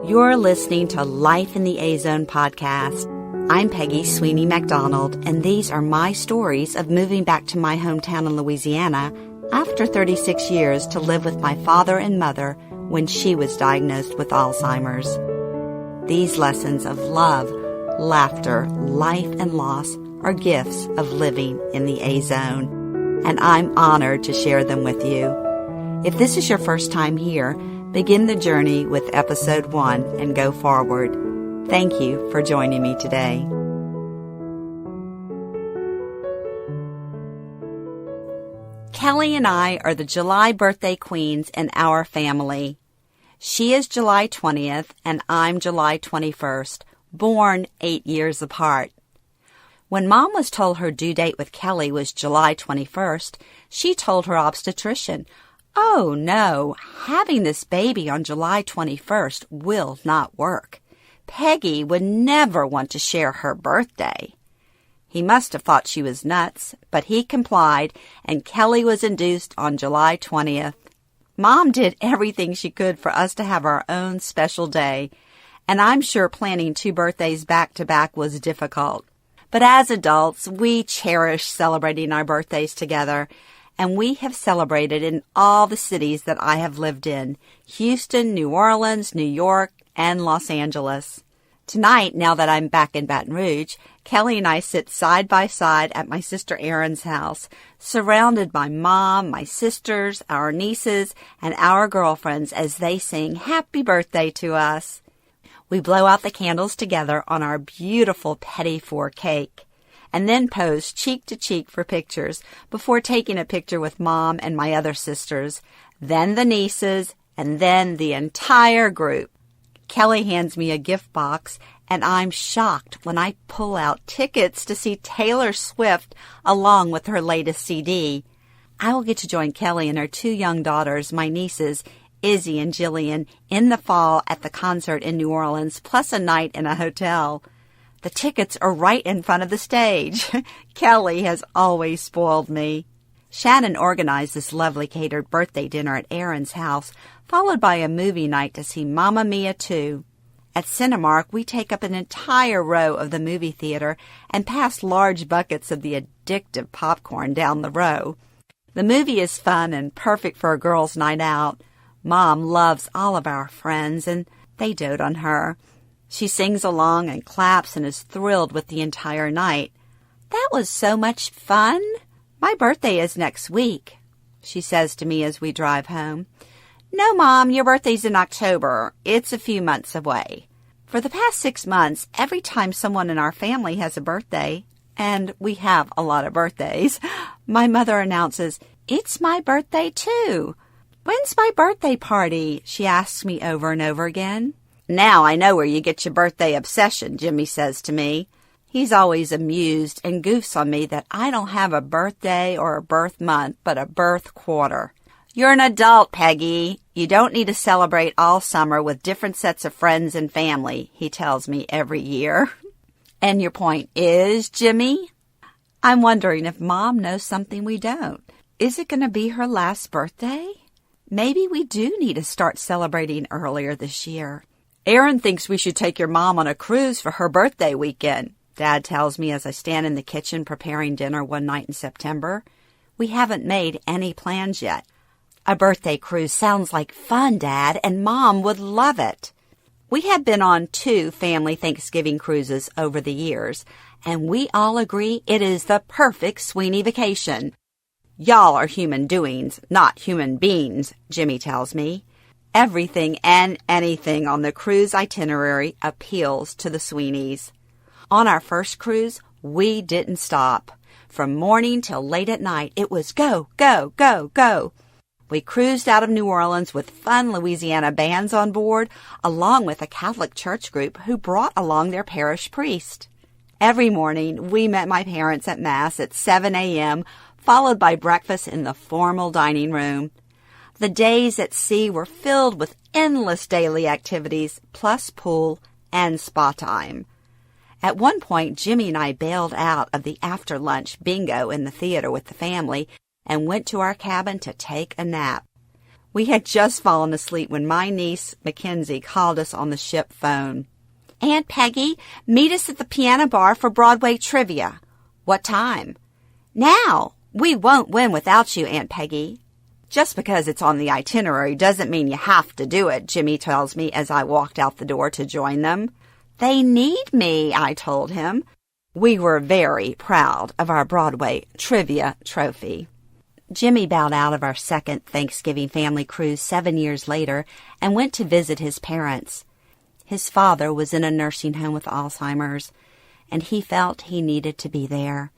You're listening to Life in the A-Zone podcast. I'm Peggy Sweeney McDonald, and these are my stories of moving back to my hometown in Louisiana after 36 years to live with my father and mother when she was diagnosed with Alzheimer's. These lessons of love, laughter, life, and loss are gifts of living in the A-Zone, and I'm honored to share them with you. If this is your first time here, begin the journey with episode 1 and go forward. Thank you for joining me today. Kelly and I are the July birthday queens in our family. She is July 20th and I'm July 21st, born 8 years apart. When Mom was told her due date with Kelly was July 21st, she told her obstetrician, "Oh no, having this baby on July 21st will not work. Peggy would never want to share her birthday." He must have thought she was nuts, but he complied, and Kelly was induced on July 20th. Mom did everything she could for us to have our own special day, and I'm sure planning 2 birthdays back-to-back was difficult. But as adults, we cherish celebrating our birthdays together, and we have celebrated in all the cities that I have lived in: Houston, New Orleans, New York, and Los Angeles. Tonight, now that I'm back in Baton Rouge, Kelly and I sit side by side at my sister Erin's house, surrounded by Mom, my sisters, our nieces, and our girlfriends as they sing happy birthday to us. We blow out the candles together on our beautiful petit four cake, and then pose cheek to cheek for pictures before taking a picture with Mom and my other sisters, then the nieces, and then the entire group. Kelly hands me a gift box, and I'm shocked when I pull out tickets to see Taylor Swift along with her latest CD. I will get to join Kelly and her 2 young daughters, my nieces, Izzy and Jillian, in the fall at the concert in New Orleans, plus a night in a hotel. The tickets are right in front of the stage. Kelly has always spoiled me. Shannon organized this lovely catered birthday dinner at Erin's house, followed by a movie night to see Mamma Mia 2. At Cinemark, we take up an entire row of the movie theater and pass large buckets of the addictive popcorn down the row. The movie is fun and perfect for a girls' night out. Mom loves all of our friends, and they dote on her. She sings along and claps and is thrilled with the entire night. "That was so much fun. My birthday is next week," she says to me as we drive home. "No, Mom, your birthday's in October. It's a few months away." For the past 6 months, every time someone in our family has a birthday, and we have a lot of birthdays, my mother announces, "It's my birthday too." "When's my birthday party?" she asks me over and over again. "Now I know where you get your birthday obsession," Jimmy says to me. He's always amused and goofs on me that I don't have a birthday or a birth month, but a birth quarter. "You're an adult, Peggy. You don't need to celebrate all summer with different sets of friends and family," he tells me every year. "And your point is, Jimmy?" I'm wondering if Mom knows something we don't. Is it going to be her last birthday? Maybe we do need to start celebrating earlier this year. "Erin thinks we should take your mom on a cruise for her birthday weekend," Dad tells me as I stand in the kitchen preparing dinner one night in September. We haven't made any plans yet. "A birthday cruise sounds like fun, Dad, and Mom would love it." We have been on 2 family Thanksgiving cruises over the years, and we all agree it is the perfect Sweeney vacation. "Y'all are human doings, not human beings," Jimmy tells me. Everything and anything on the cruise itinerary appeals to the Sweeneys. On our first cruise, we didn't stop. From morning till late at night, it was go, go, go, go. We cruised out of New Orleans with fun Louisiana bands on board, along with a Catholic church group who brought along their parish priest. Every morning, we met my parents at Mass at 7 a.m., followed by breakfast in the formal dining room. The days at sea were filled with endless daily activities, plus pool and spa time. At one point, Jimmy and I bailed out of the after-lunch bingo in the theater with the family and went to our cabin to take a nap. We had just fallen asleep when my niece, Mackenzie, called us on the ship phone. Aunt Peggy, meet us at the piano bar for Broadway trivia. What time? Now. We won't win without you, Aunt Peggy. Just because it's on the itinerary doesn't mean you have to do it, Jimmy tells me as I walked out the door to join them. They need me, I told him. We were very proud of our Broadway trivia trophy. Jimmy bowed out of our second Thanksgiving family cruise 7 years later and went to visit his parents. His father was in a nursing home with Alzheimer's, and he felt he needed to be there.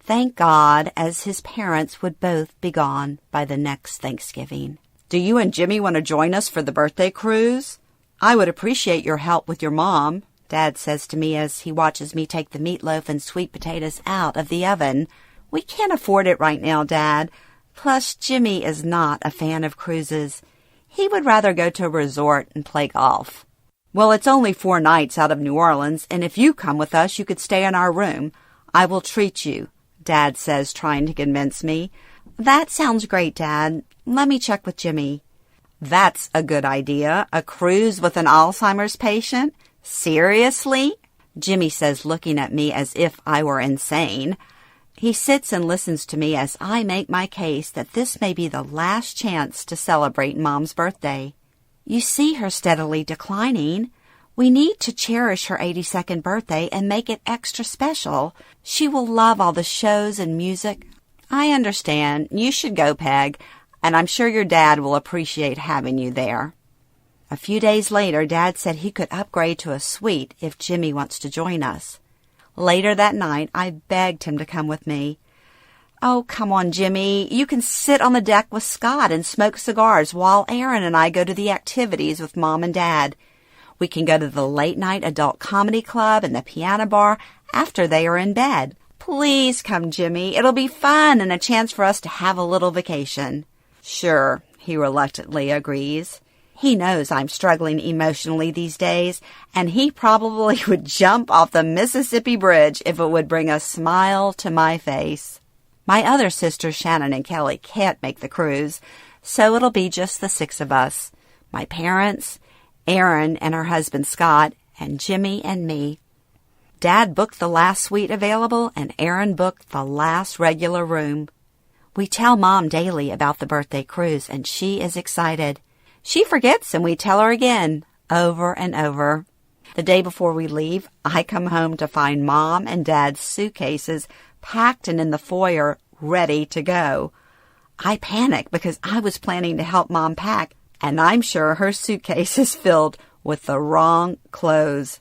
Thank God, as his parents would both be gone by the next Thanksgiving. Do you and Jimmy want to join us for the birthday cruise? I would appreciate your help with your mom, Dad says to me as he watches me take the meatloaf and sweet potatoes out of the oven. We can't afford it right now, Dad. Plus, Jimmy is not a fan of cruises. He would rather go to a resort and play golf. Well, it's only 4 nights out of New Orleans, and if you come with us, you could stay in our room. I will treat you, Dad says, trying to convince me. That sounds great, Dad. Let me check with Jimmy. That's a good idea. A cruise with an Alzheimer's patient? Seriously? Jimmy says, looking at me as if I were insane. He sits and listens to me as I make my case that this may be the last chance to celebrate Mom's birthday. You see her steadily declining. We need to cherish her 82nd birthday and make it extra special. She will love all the shows and music. I understand. You should go, Peg, and I'm sure your dad will appreciate having you there. A few days later, Dad said he could upgrade to a suite if Jimmy wants to join us. Later that night, I begged him to come with me. Oh, come on, Jimmy. You can sit on the deck with Scott and smoke cigars while Aaron and I go to the activities with Mom and Dad. We can go to the late-night adult comedy club and the piano bar after they are in bed. Please come, Jimmy. It'll be fun and a chance for us to have a little vacation. Sure, he reluctantly agrees. He knows I'm struggling emotionally these days, and he probably would jump off the Mississippi Bridge if it would bring a smile to my face. My other sisters, Shannon and Kelly, can't make the cruise, so it'll be just the 6 of us. My parents, Aaron and her husband Scott, and Jimmy and me. Dad booked the last suite available, and Aaron booked the last regular room. We tell Mom daily about the birthday cruise, and she is excited. She forgets, and we tell her again, over and over. The day before we leave, I come home to find Mom and Dad's suitcases packed and in the foyer, ready to go. I panic because I was planning to help Mom pack, and I'm sure her suitcase is filled with the wrong clothes.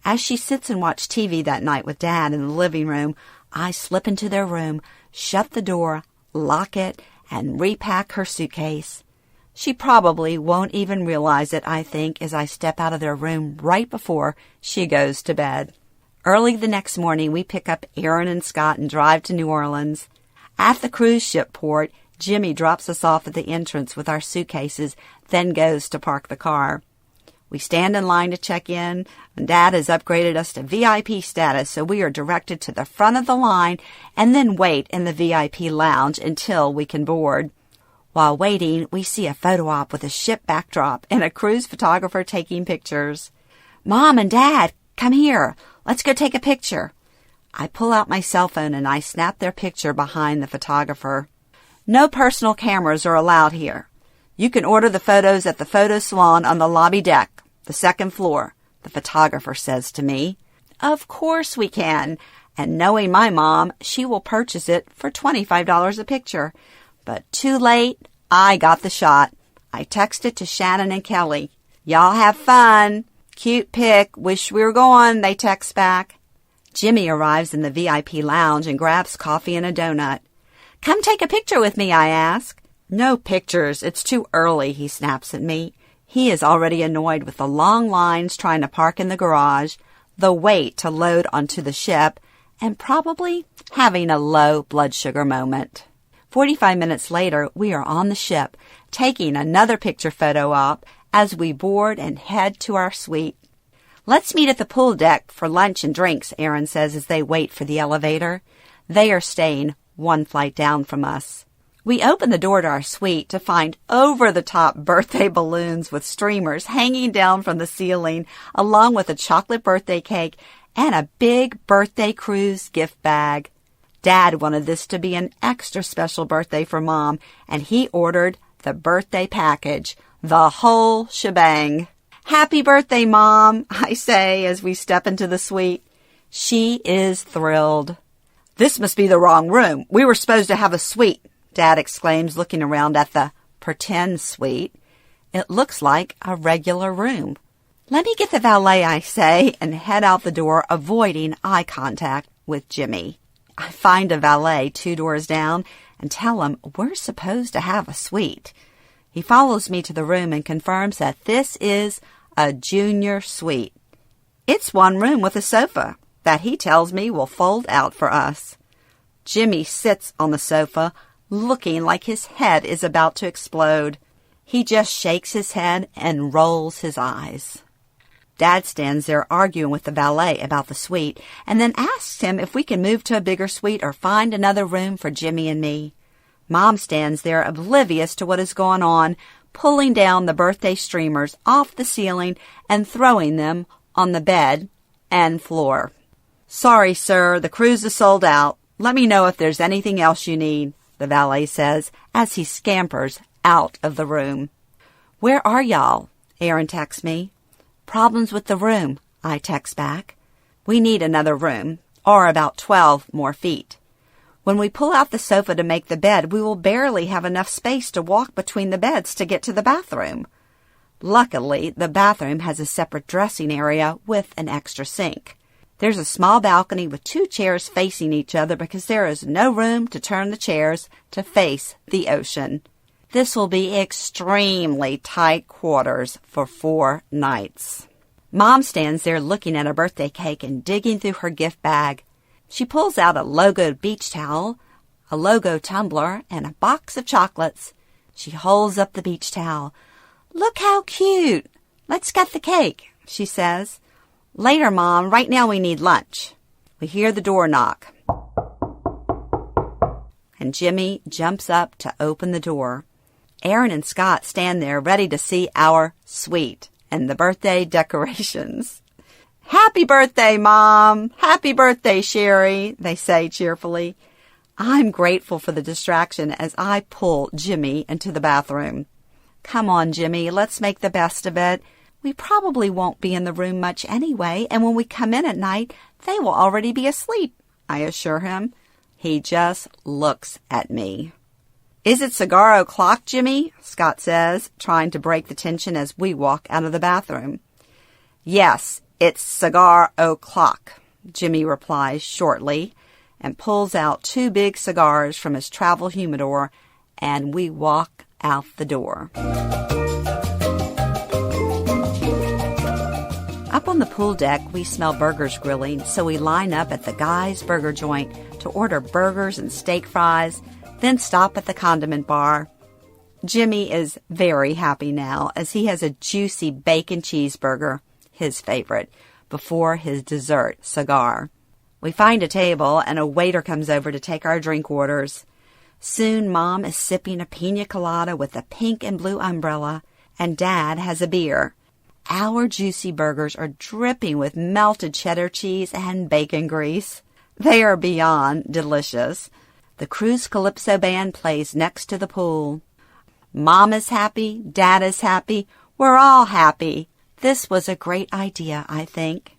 As she sits and watches TV that night with Dad in the living room, I slip into their room, shut the door, lock it, and repack her suitcase. She probably won't even realize it, I think, as I step out of their room right before she goes to bed. Early the next morning, we pick up Aaron and Scott and drive to New Orleans. At the cruise ship port, Jimmy drops us off at the entrance with our suitcases, then goes to park the car. We stand in line to check in, and Dad has upgraded us to VIP status, so we are directed to the front of the line and then wait in the VIP lounge until we can board. While waiting, we see a photo op with a ship backdrop and a cruise photographer taking pictures. Mom and Dad, come here. Let's go take a picture. I pull out my cell phone and I snap their picture behind the photographer. No personal cameras are allowed here. You can order the photos at the photo salon on the lobby deck, the 2nd floor, the photographer says to me. Of course we can. And knowing my mom, she will purchase it for $25 a picture. But too late, I got the shot. I texted to Shannon and Kelly. Y'all have fun. Cute pic. Wish we were gone, they text back. Jimmy arrives in the VIP lounge and grabs coffee and a donut. Come take a picture with me, I ask. No pictures. It's too early, he snaps at me. He is already annoyed with the long lines trying to park in the garage, the wait to load onto the ship, and probably having a low blood sugar moment. 45 minutes later, we are on the ship, taking another picture photo op as we board and head to our suite. Let's meet at the pool deck for lunch and drinks, Aaron says as they wait for the elevator. They are staying 1 flight down from us. We open the door to our suite to find over-the-top birthday balloons with streamers hanging down from the ceiling, along with a chocolate birthday cake and a big birthday cruise gift bag. Dad wanted this to be an extra special birthday for Mom, and he ordered the birthday package, the whole shebang. "Happy birthday, Mom," I say as we step into the suite. She is thrilled. "This must be the wrong room. We were supposed to have a suite," Dad exclaims, looking around at the pretend suite. It looks like a regular room. "Let me get the valet," I say, and head out the door, avoiding eye contact with Jimmy. I find a valet 2 doors down and tell him we're supposed to have a suite. He follows me to the room and confirms that this is a junior suite. It's one room with a sofa that he tells me will fold out for us. Jimmy sits on the sofa, looking like his head is about to explode. He just shakes his head and rolls his eyes. Dad stands there arguing with the valet about the suite and then asks him if we can move to a bigger suite or find another room for Jimmy and me. Mom stands there oblivious to what is going on, pulling down the birthday streamers off the ceiling and throwing them on the bed and floor. "Sorry, sir, the cruise is sold out. Let me know if there's anything else you need," the valet says as he scampers out of the room. "Where are y'all?" Aaron texts me. "Problems with the room," I text back. "We need another room, or about 12 more feet. When we pull out the sofa to make the bed, we will barely have enough space to walk between the beds to get to the bathroom." Luckily, the bathroom has a separate dressing area with an extra sink. There's a small balcony with 2 chairs facing each other because there is no room to turn the chairs to face the ocean. This will be extremely tight quarters for 4 nights. Mom stands there looking at a birthday cake and digging through her gift bag. She pulls out a logoed beach towel, a logo tumbler, and a box of chocolates. She holds up the beach towel. "Look how cute. Let's get the cake," she says. "Later, Mom. Right now we need lunch." We hear the door knock, and Jimmy jumps up to open the door. Aaron and Scott stand there ready to see our suite and the birthday decorations. "Happy birthday, Mom! Happy birthday, Sherry!" they say cheerfully. I'm grateful for the distraction as I pull Jimmy into the bathroom. "Come on, Jimmy, let's make the best of it. We probably won't be in the room much anyway, and when we come in at night, they will already be asleep," I assure him. He just looks at me. "Is it cigar o'clock, Jimmy?" Scott says, trying to break the tension as we walk out of the bathroom. "Yes, it's cigar o'clock," Jimmy replies shortly and pulls out 2 big cigars from his travel humidor, and we walk out the door. Up on the pool deck, we smell burgers grilling, so we line up at the Guy's Burger Joint to order burgers and steak fries, then stop at the condiment bar. Jimmy is very happy now as he has a juicy bacon cheeseburger, his favorite, before his dessert cigar. We find a table and a waiter comes over to take our drink orders. Soon Mom is sipping a pina colada with a pink and blue umbrella, and Dad has a beer. Our juicy burgers are dripping with melted cheddar cheese and bacon grease. They are beyond delicious. The Cruise Calypso band plays next to the pool. Mom is happy, Dad is happy, we're all happy. This was a great idea, I think.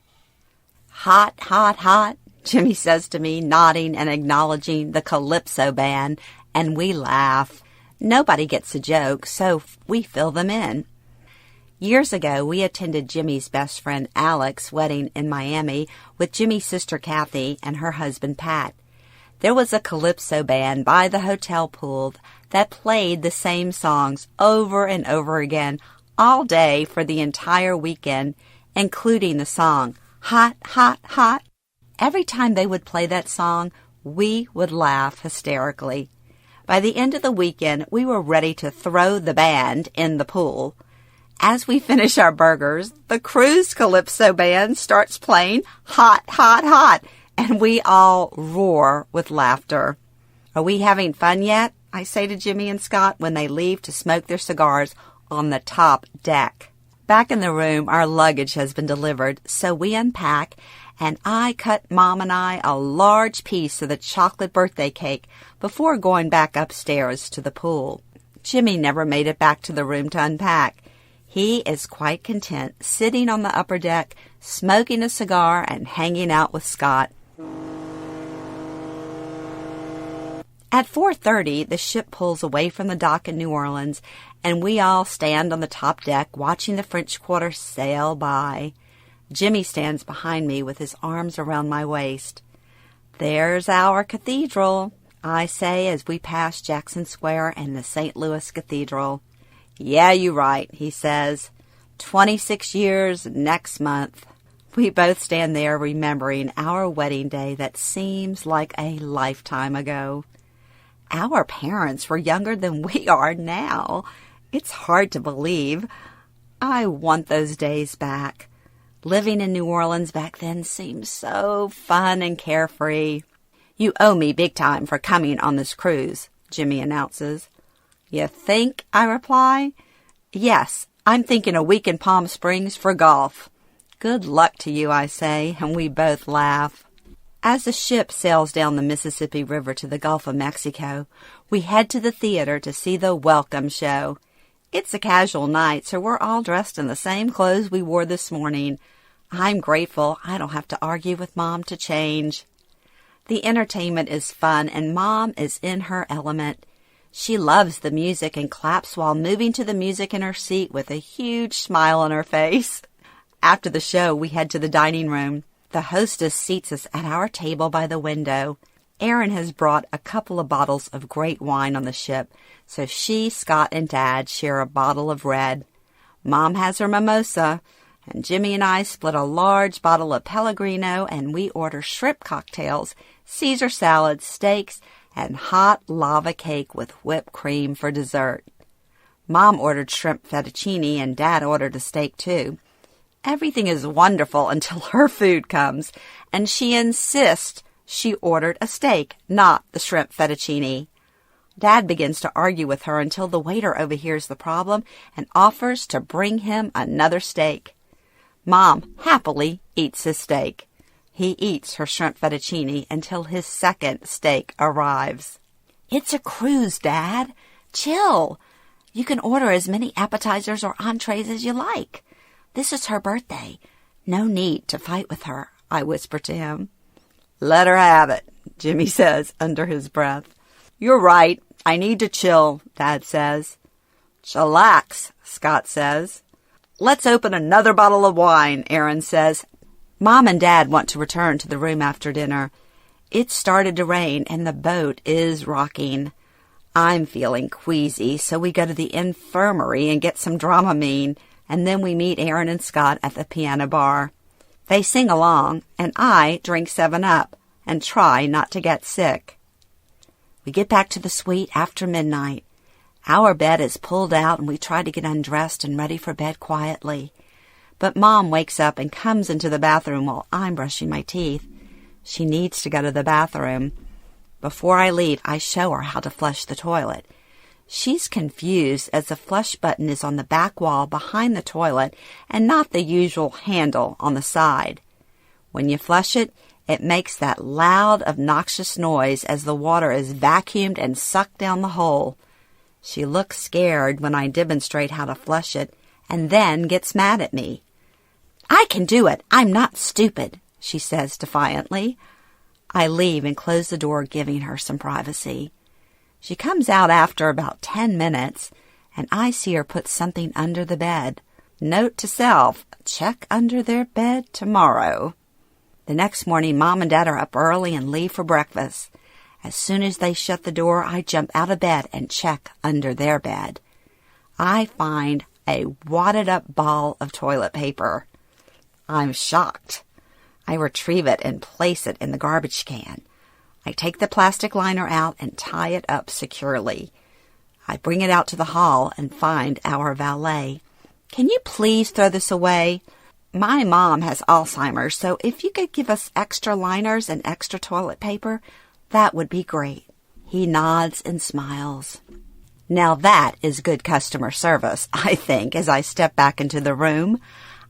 "Hot, hot, hot," Jimmy says to me, nodding and acknowledging the Calypso band, and we laugh. Nobody gets a joke, so we fill them in. Years ago, we attended Jimmy's best friend Alex's wedding in Miami with Jimmy's sister Kathy and her husband Pat. There was a Calypso band by the hotel pool that played the same songs over and over again all day for the entire weekend, including the song "Hot, Hot, Hot." Every time they would play that song, we would laugh hysterically. By the end of the weekend, we were ready to throw the band in the pool. As we finish our burgers, the Cruise Calypso band starts playing "Hot, Hot, Hot," and we all roar with laughter. "Are we having fun yet?" I say to Jimmy and Scott when they leave to smoke their cigars on the top deck. Back in the room, our luggage has been delivered, so we unpack, and I cut Mom and I a large piece of the chocolate birthday cake before going back upstairs to the pool. Jimmy never made it back to the room to unpack. He is quite content sitting on the upper deck, smoking a cigar and hanging out with Scott. At 4:30, the ship pulls away from the dock in New Orleans, and we all stand on the top deck watching the French Quarter sail by. Jimmy stands behind me with his arms around my waist. "There's our cathedral," I say as we pass Jackson Square and the St. Louis Cathedral. "Yeah, you're right," he says. 26 years next month. We both stand there remembering our wedding day that seems like a lifetime ago. Our parents were younger than we are now. It's hard to believe. I want those days back. Living in New Orleans back then seemed so fun and carefree. "You owe me big time for coming on this cruise," Jimmy announces. "You think?" I reply. "Yes, I'm thinking a week in Palm Springs for golf." "Good luck to you," I say, and we both laugh. As the ship sails down the Mississippi River to the Gulf of Mexico, we head to the theater to see the welcome show. It's a casual night, so we're all dressed in the same clothes we wore this morning. I'm grateful I don't have to argue with Mom to change. The entertainment is fun, and Mom is in her element. She loves the music and claps while moving to the music in her seat with a huge smile on her face. After the show, we head to the dining room. The hostess seats us at our table by the window. Erin has brought a couple of bottles of great wine on the ship, so she, Scott, and Dad share a bottle of red. Mom has her mimosa, and Jimmy and I split a large bottle of Pellegrino, and we order shrimp cocktails, Caesar salads, steaks, and hot lava cake with whipped cream for dessert. Mom ordered shrimp fettuccine, and Dad ordered a steak too. Everything is wonderful until her food comes, and she insists she ordered a steak, not the shrimp fettuccine. Dad begins to argue with her until the waiter overhears the problem and offers to bring him another steak. Mom happily eats his steak. He eats her shrimp fettuccine until his second steak arrives. "It's a cruise, Dad. Chill. You can order as many appetizers or entrees as you like. This is her birthday. No need to fight with her," I whisper to him. "Let her have it," Jimmy says under his breath. "You're right. I need to chill," Dad says. "Chillax," Scott says. "Let's open another bottle of wine," Erin says. Mom and Dad want to return to the room after dinner. It started to rain, and the boat is rocking. I'm feeling queasy, so we go to the infirmary and get some Dramamine, and then we meet Erin and Scott at the piano bar. They sing along, and I drink 7-Up and try not to get sick. We get back to the suite after midnight. Our bed is pulled out, and we try to get undressed and ready for bed quietly. But Mom wakes up and comes into the bathroom while I'm brushing my teeth. She needs to go to the bathroom. Before I leave, I show her how to flush the toilet. She's confused as the flush button is on the back wall behind the toilet and not the usual handle on the side. When you flush it, it makes that loud, obnoxious noise as the water is vacuumed and sucked down the hole. She looks scared when I demonstrate how to flush it and then gets mad at me. "I can do it. I'm not stupid," she says defiantly. I leave and close the door, giving her some privacy. She comes out after about 10 minutes, and I see her put something under the bed. Note to self, check under their bed tomorrow. The next morning, Mom and Dad are up early and leave for breakfast. As soon as they shut the door, I jump out of bed and check under their bed. I find a wadded-up ball of toilet paper. I'm shocked. I retrieve it and place it in the garbage can. I take the plastic liner out and tie it up securely. I bring it out to the hall and find our valet. "Can you please throw this away? My mom has Alzheimer's, so if you could give us extra liners and extra toilet paper, that would be great." He nods and smiles. Now that is good customer service, I think, as I step back into the room.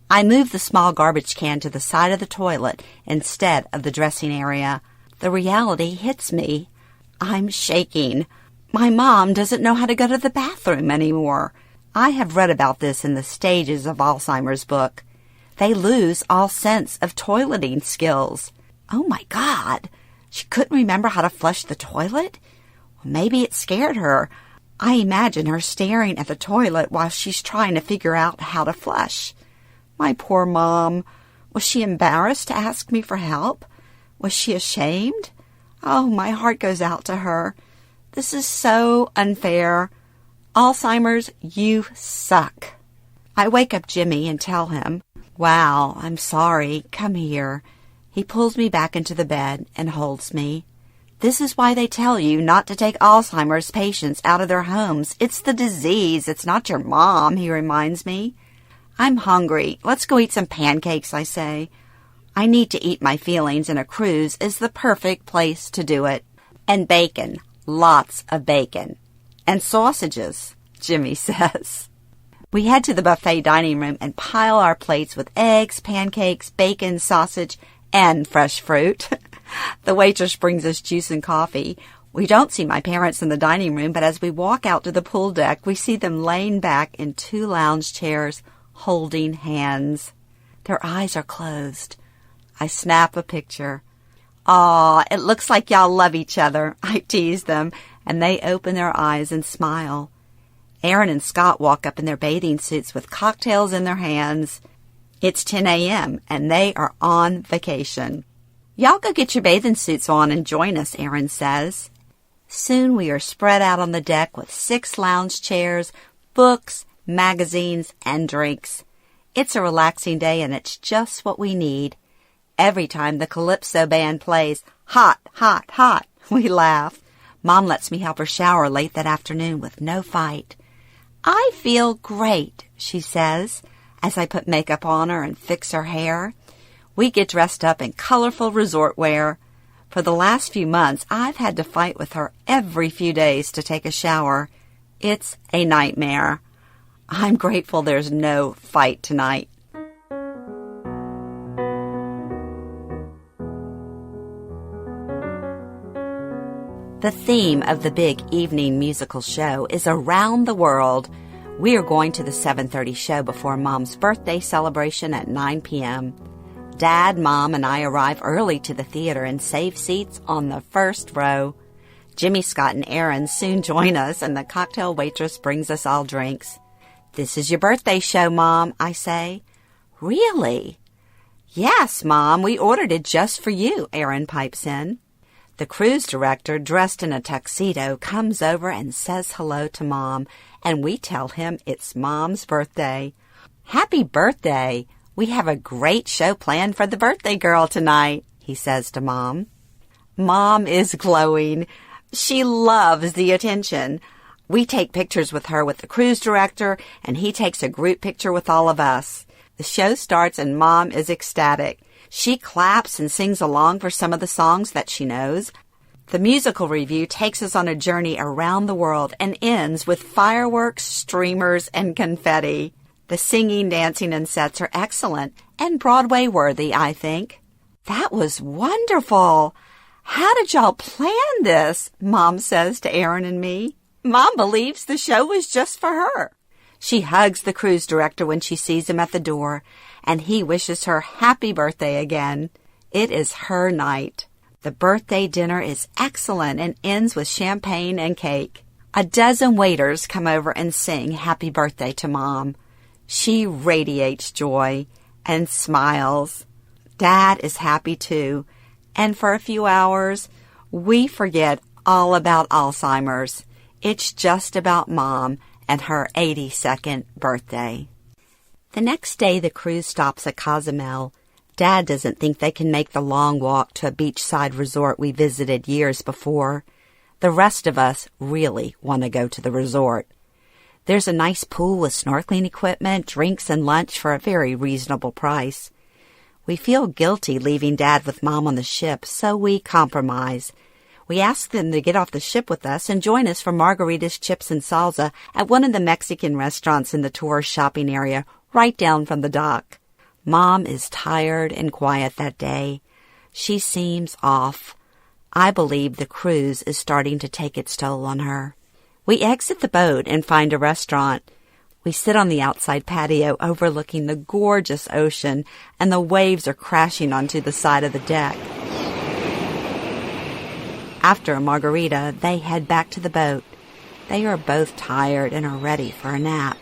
I move the small garbage can to the side of the toilet instead of the dressing area. The reality hits me. I'm shaking. My mom doesn't know how to go to the bathroom anymore. I have read about this in the Stages of Alzheimer's book. They lose all sense of toileting skills. Oh my God! She couldn't remember how to flush the toilet? Well, maybe it scared her. I imagine her staring at the toilet while she's trying to figure out how to flush. My poor mom. Was she embarrassed to ask me for help? Was she ashamed? Oh, my heart goes out to her. This is so unfair. Alzheimer's, you suck. I wake up Jimmy and tell him, "Wow, I'm sorry. Come here." He pulls me back into the bed and holds me. This is why they tell you not to take Alzheimer's patients out of their homes. It's the disease. It's not your mom, he reminds me. I'm hungry. Let's go eat some pancakes, I say. I need to eat my feelings, and a cruise is the perfect place to do it. And bacon. Lots of bacon. And sausages, Jimmy says. We head to the buffet dining room and pile our plates with eggs, pancakes, bacon, sausage, and fresh fruit. The waitress brings us juice and coffee. We don't see my parents in the dining room, but as we walk out to the pool deck, we see them laying back in 2 lounge chairs, holding hands. Their eyes are closed. I snap a picture. "Aw, it looks like y'all love each other," I tease them, and they open their eyes and smile. Aaron and Scott walk up in their bathing suits with cocktails in their hands. It's 10 a.m., and they are on vacation. "Y'all go get your bathing suits on and join us," Aaron says. Soon we are spread out on the deck with 6 lounge chairs, books, magazines, and drinks. It's a relaxing day, and it's just what we need. Every time the Calypso band plays, "Hot, hot, hot," we laugh. Mom lets me help her shower late that afternoon with no fight. "I feel great," she says, as I put makeup on her and fix her hair. We get dressed up in colorful resort wear. For the last few months, I've had to fight with her every few days to take a shower. It's a nightmare. I'm grateful there's no fight tonight. The theme of the big evening musical show is Around the World. We are going to the 7:30 show before Mom's birthday celebration at 9 p.m. Dad, Mom, and I arrive early to the theater and save seats on the first row. Jimmy, Scott, and Aaron soon join us, and the cocktail waitress brings us all drinks. "This is your birthday show, Mom," I say. "Really?" "Yes, Mom, we ordered it just for you," Aaron pipes in. The cruise director, dressed in a tuxedo, comes over and says hello to Mom, and we tell him it's Mom's birthday. "Happy birthday! We have a great show planned for the birthday girl tonight," he says to Mom. Mom is glowing. She loves the attention. We take pictures with her with the cruise director, and he takes a group picture with all of us. The show starts, and Mom is ecstatic. She claps and sings along for some of the songs that she knows. The musical review takes us on a journey around the world and ends with fireworks, streamers, and confetti. The singing, dancing, and sets are excellent and Broadway-worthy, I think. "That was wonderful. How did y'all plan this?" Mom says to Aaron and me. Mom believes the show was just for her. She hugs the cruise director when she sees him at the door, and he wishes her happy birthday again. It is her night. The birthday dinner is excellent and ends with champagne and cake. A dozen waiters come over and sing happy birthday to Mom. She radiates joy and smiles. Dad is happy too, and for a few hours, we forget all about Alzheimer's. It's just about Mom and her 82nd birthday. The next day, the cruise stops at Cozumel. Dad doesn't think they can make the long walk to a beachside resort we visited years before. The rest of us really want to go to the resort. There's a nice pool with snorkeling equipment, drinks, and lunch for a very reasonable price. We feel guilty leaving Dad with Mom on the ship, so we compromise. We asked them to get off the ship with us and join us for margaritas, chips, and salsa at one of the Mexican restaurants in the tourist shopping area right down from the dock. Mom is tired and quiet that day. She seems off. I believe the cruise is starting to take its toll on her. We exit the boat and find a restaurant. We sit on the outside patio overlooking the gorgeous ocean, and the waves are crashing onto the side of the deck. After a margarita, they head back to the boat. They are both tired and are ready for a nap.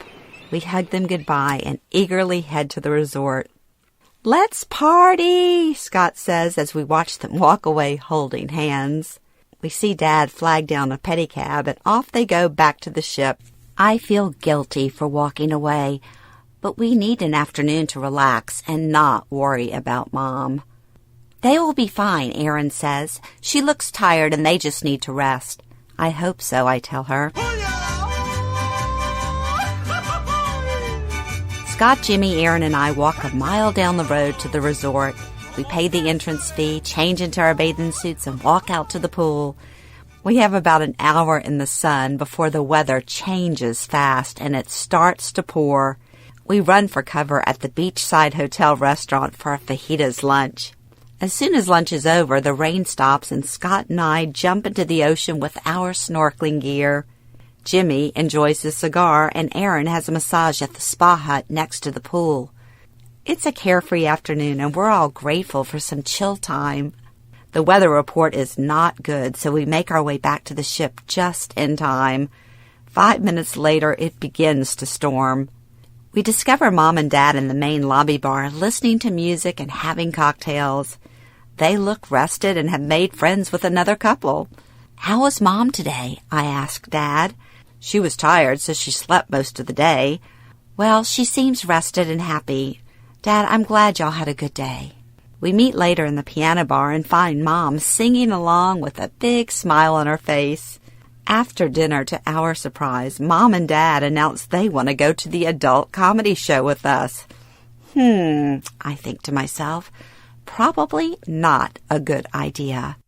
We hug them goodbye and eagerly head to the resort. "Let's party," Scott says as we watch them walk away holding hands. We see Dad flag down a pedicab and off they go back to the ship. I feel guilty for walking away, but we need an afternoon to relax and not worry about Mom. "They will be fine," Erin says. "She looks tired and they just need to rest." "I hope so," I tell her. Scott, Jimmy, Erin, and I walk a mile down the road to the resort. We pay the entrance fee, change into our bathing suits, and walk out to the pool. We have about an hour in the sun before the weather changes fast and it starts to pour. We run for cover at the beachside hotel restaurant for a fajitas lunch. As soon as lunch is over, the rain stops and Scott and I jump into the ocean with our snorkeling gear. Jimmy enjoys his cigar and Erin has a massage at the spa hut next to the pool. It's a carefree afternoon and we're all grateful for some chill time. The weather report is not good, so we make our way back to the ship just in time. 5 minutes later, it begins to storm. We discover Mom and Dad in the main lobby bar, listening to music and having cocktails. They look rested and have made friends with another couple. "How was Mom today?" I ask Dad. "She was tired, so she slept most of the day." "Well, she seems rested and happy. Dad, I'm glad y'all had a good day." We meet later in the piano bar and find Mom singing along with a big smile on her face. After dinner, to our surprise, Mom and Dad announce they want to go to the adult comedy show with us. I think to myself, probably not a good idea.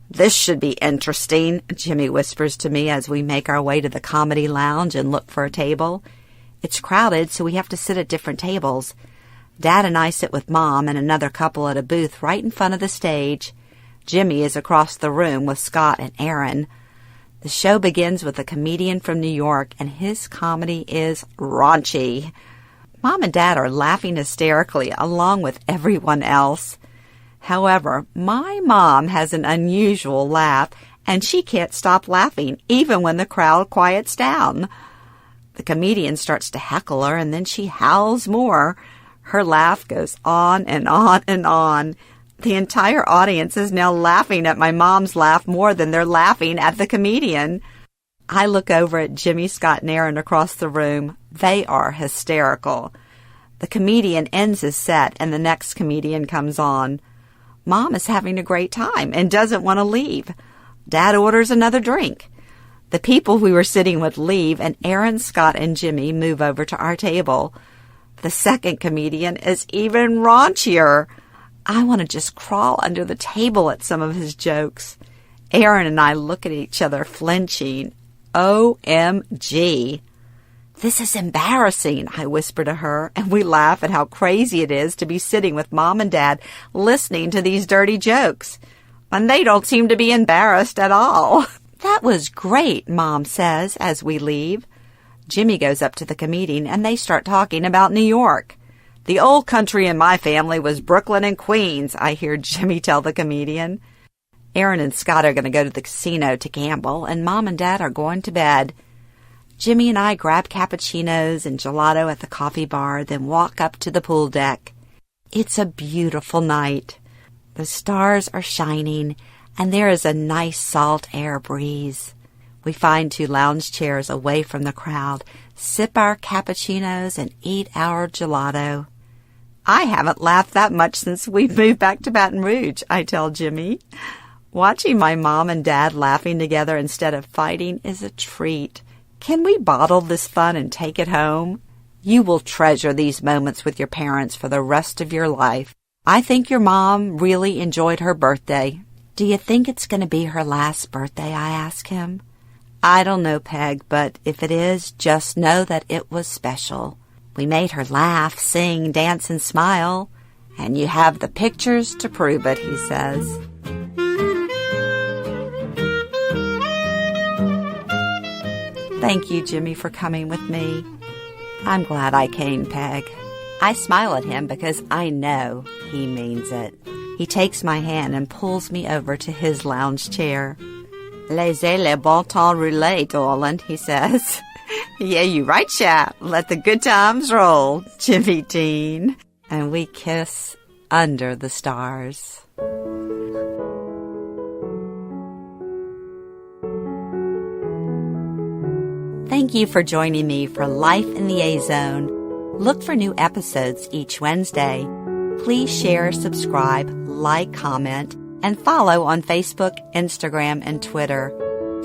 "This should be interesting," Jimmy whispers to me as we make our way to the comedy lounge and look for a table. It's crowded, so we have to sit at different tables. Dad and I sit with Mom and another couple at a booth right in front of the stage. Jimmy is across the room with Scott and Erin. The show begins with a comedian from New York, and his comedy is raunchy. Mom and Dad are laughing hysterically along with everyone else. However, my mom has an unusual laugh, and she can't stop laughing even when the crowd quiets down. The comedian starts to heckle her, and then she howls more. Her laugh goes on and on and on. The entire audience is now laughing at my mom's laugh more than they're laughing at the comedian. I look over at Jimmy, Scott, and Erin across the room. They are hysterical. The comedian ends his set, and the next comedian comes on. Mom is having a great time and doesn't want to leave. Dad orders another drink. The people we were sitting with leave, and Erin, Scott, and Jimmy move over to our table. The second comedian is even raunchier. I want to just crawl under the table at some of his jokes. Erin and I look at each other flinching. OMG. "This is embarrassing," I whisper to her, and we laugh at how crazy it is to be sitting with Mom and Dad listening to these dirty jokes. And they don't seem to be embarrassed at all. "That was great," Mom says as we leave. Jimmy goes up to the comedian and they start talking about New York. "The old country in my family was Brooklyn and Queens," I hear Jimmy tell the comedian. Erin and Scott are going to go to the casino to gamble, and Mom and Dad are going to bed. Jimmy and I grab cappuccinos and gelato at the coffee bar, then walk up to the pool deck. It's a beautiful night. The stars are shining, and there is a nice salt air breeze. We find 2 lounge chairs away from the crowd, sip our cappuccinos, and eat our gelato. "I haven't laughed that much since we moved back to Baton Rouge," I tell Jimmy. Watching my mom and dad laughing together instead of fighting is a treat. Can we bottle this fun and take it home? You will treasure these moments with your parents for the rest of your life. I think your mom really enjoyed her birthday. Do you think it's going to be her last birthday? I ask him. I don't know, Peg, but if it is, just know that it was special. We made her laugh, sing, dance, and smile. And you have the pictures to prove it, he says. Thank you, Jimmy, for coming with me. I'm glad I came, Peg. I smile at him because I know he means it. He takes my hand and pulls me over to his lounge chair. Laissez le bon temps rouler, darling, he says. Yeah, you right, chap. Let the good times roll, Jimmy Dean. And we kiss under the stars. Thank you for joining me for Life in the A-Zone. Look for new episodes each Wednesday. Please share, subscribe, like, comment, and follow on Facebook, Instagram, and Twitter.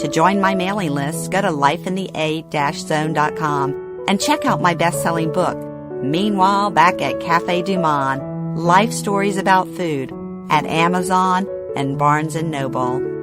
To join my mailing list, go to lifeinthea-zone.com and check out my best-selling book, Meanwhile Back at Cafe Du Monde, Life Stories About Food, at Amazon and Barnes & Noble.